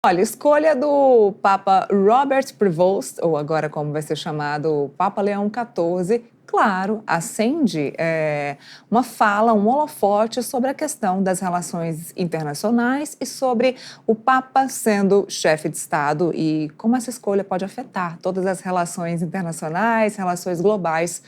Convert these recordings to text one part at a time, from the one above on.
Olha, escolha do Papa Robert Prevost, ou agora como vai ser chamado, Papa Leão XIV, claro, acende uma fala, um holofote sobre a questão das relações internacionais e sobre o Papa sendo chefe de Estado e como essa escolha pode afetar todas as relações internacionais, relações globais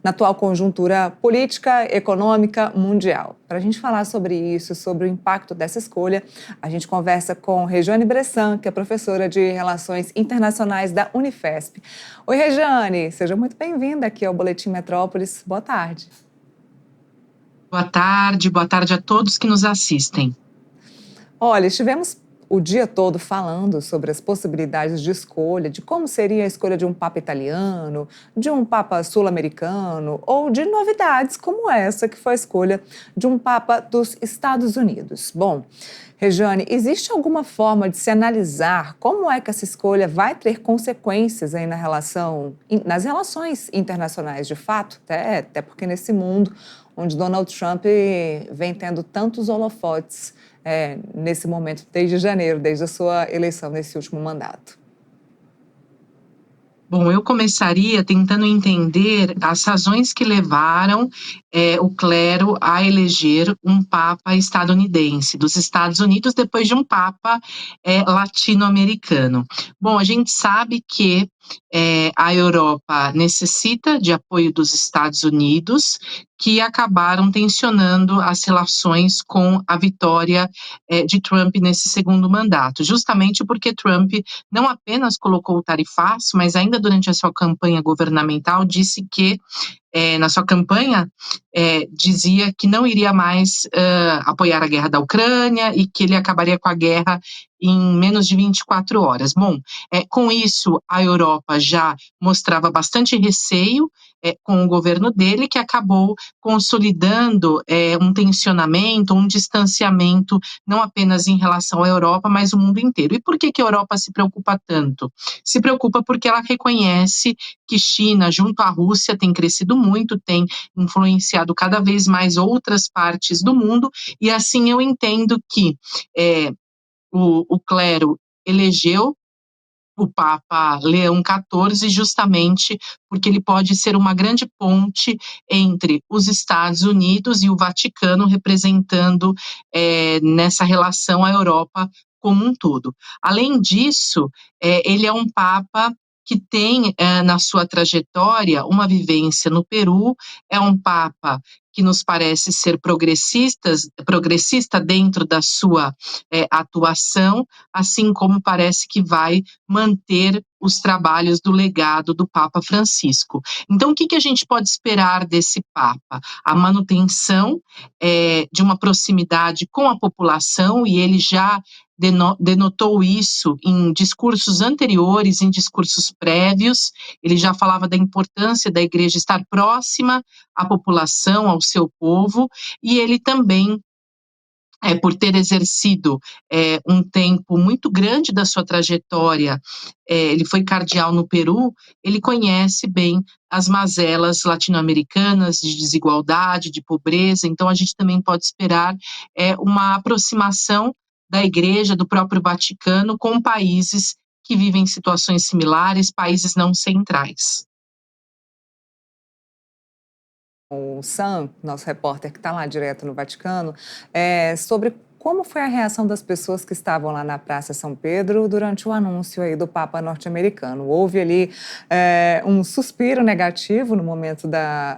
na atual conjuntura política, econômica, mundial. Para a gente falar sobre isso, sobre o impacto dessa escolha, a gente conversa com Rejane Bressan, que é professora de Relações Internacionais da Unifesp. Oi, Rejane, seja muito bem-vinda aqui ao Boletim Metrópolis. Boa tarde. Boa tarde a todos que nos assistem. Olha, estivemos o dia todo falando sobre as possibilidades de escolha, de como seria a escolha de um papa italiano, de um papa sul-americano ou de novidades como essa que foi a escolha de um papa dos Estados Unidos. Bom, Rejane, existe alguma forma de se analisar como é que essa escolha vai ter consequências aí nas relações internacionais de fato? Até porque nesse mundo onde Donald Trump vem tendo tantos holofotes nesse momento, desde janeiro, desde a sua eleição nesse último mandato. Bom, eu começaria tentando entender as razões que levaram o clero a eleger um papa estadunidense, dos Estados Unidos, depois de um papa latino-americano. Bom, a gente sabe que a Europa necessita de apoio dos Estados Unidos, que acabaram tensionando as relações com a vitória de Trump nesse segundo mandato, justamente porque Trump não apenas colocou o tarifaço, mas ainda durante a sua campanha governamental disse que, na sua campanha, dizia que não iria mais apoiar a guerra da Ucrânia e que ele acabaria com a guerra em menos de 24 horas. Bom, com isso, a Europa já mostrava bastante receio com o governo dele, que acabou consolidando um tensionamento, um distanciamento, não apenas em relação à Europa, mas o mundo inteiro. E por que a Europa se preocupa tanto? Se preocupa porque ela reconhece que China, junto à Rússia, tem crescido muito, tem influenciado cada vez mais outras partes do mundo, e assim eu entendo que o clero elegeu o Papa Leão XIV justamente porque ele pode ser uma grande ponte entre os Estados Unidos e o Vaticano, representando nessa relação a Europa como um todo. Além disso, ele é um Papa que tem na sua trajetória uma vivência no Peru, é um Papa que nos parece ser progressista dentro da sua atuação, assim como parece que vai manter os trabalhos do legado do Papa Francisco. Então, o que a gente pode esperar desse Papa? A manutenção de uma proximidade com a população, e ele já denotou isso em discursos anteriores, em discursos prévios. Ele já falava da importância da igreja estar próxima à população, ao seu povo, e ele também por ter exercido um tempo muito grande da sua trajetória, ele foi cardeal no Peru, ele conhece bem as mazelas latino-americanas de desigualdade, de pobreza, então a gente também pode esperar uma aproximação da Igreja, do próprio Vaticano, com países que vivem situações similares, países não centrais. O Sam, nosso repórter que está lá direto no Vaticano, sobre como foi a reação das pessoas que estavam lá na Praça São Pedro durante o anúncio aí do Papa norte-americano. Houve ali um suspiro negativo no momento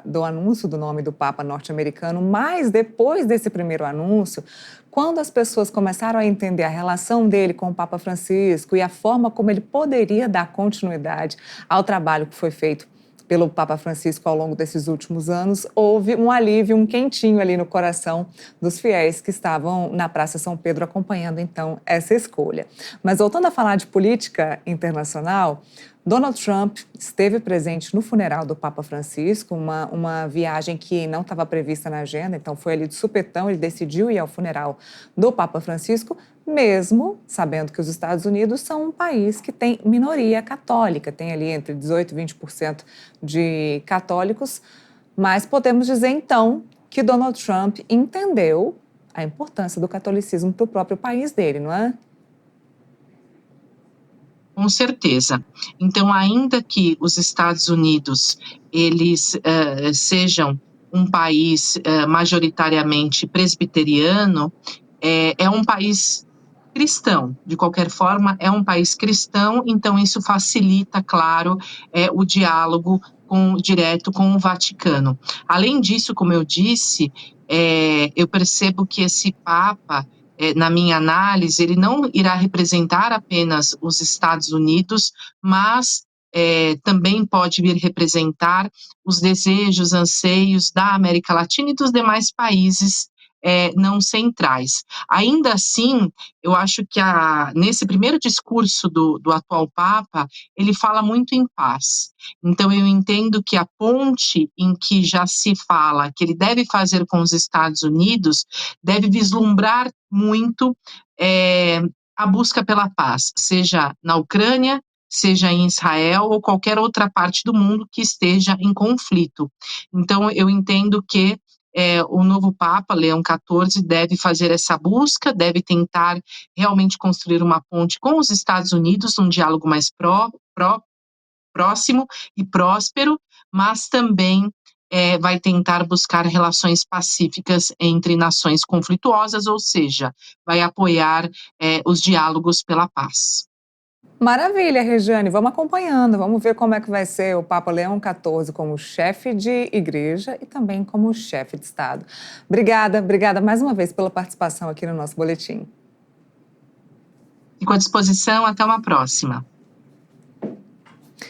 do anúncio do nome do Papa norte-americano, mas depois desse primeiro anúncio, quando as pessoas começaram a entender a relação dele com o Papa Francisco e a forma como ele poderia dar continuidade ao trabalho que foi feito pelo Papa Francisco ao longo desses últimos anos, houve um alívio, um quentinho ali no coração dos fiéis que estavam na Praça São Pedro acompanhando, então, essa escolha. Mas voltando a falar de política internacional, Donald Trump esteve presente no funeral do Papa Francisco, uma viagem que não estava prevista na agenda, então foi ali de supetão, ele decidiu ir ao funeral do Papa Francisco, mesmo sabendo que os Estados Unidos são um país que tem minoria católica, tem ali entre 18% e 20% de católicos, mas podemos dizer então que Donald Trump entendeu a importância do catolicismo para o próprio país dele, não é? Com certeza. Então, ainda que os Estados Unidos, eles, sejam um país, majoritariamente presbiteriano, é um país cristão, de qualquer forma, é um país cristão, então isso facilita, claro, o diálogo direto com o Vaticano. Além disso, como eu disse, eu percebo que esse Papa, na minha análise, ele não irá representar apenas os Estados Unidos, mas também pode vir representar os desejos, anseios da América Latina e dos demais países não centrais. Ainda assim, eu acho que nesse primeiro discurso do atual Papa, ele fala muito em paz. Então, eu entendo que a ponte em que já se fala que ele deve fazer com os Estados Unidos deve vislumbrar muito eh, a busca pela paz, seja na Ucrânia, seja em Israel ou qualquer outra parte do mundo que esteja em conflito. Então, eu entendo que o novo Papa, Leão XIV, deve fazer essa busca, deve tentar realmente construir uma ponte com os Estados Unidos, um diálogo mais próximo e próspero, mas também vai tentar buscar relações pacíficas entre nações conflituosas, ou seja, vai apoiar os diálogos pela paz. Maravilha, Regiane. Vamos acompanhando, vamos ver como é que vai ser o Papa Leão XIV como chefe de igreja e também como chefe de Estado. Obrigada, obrigada mais uma vez pela participação aqui no nosso boletim. Fico à disposição, até uma próxima.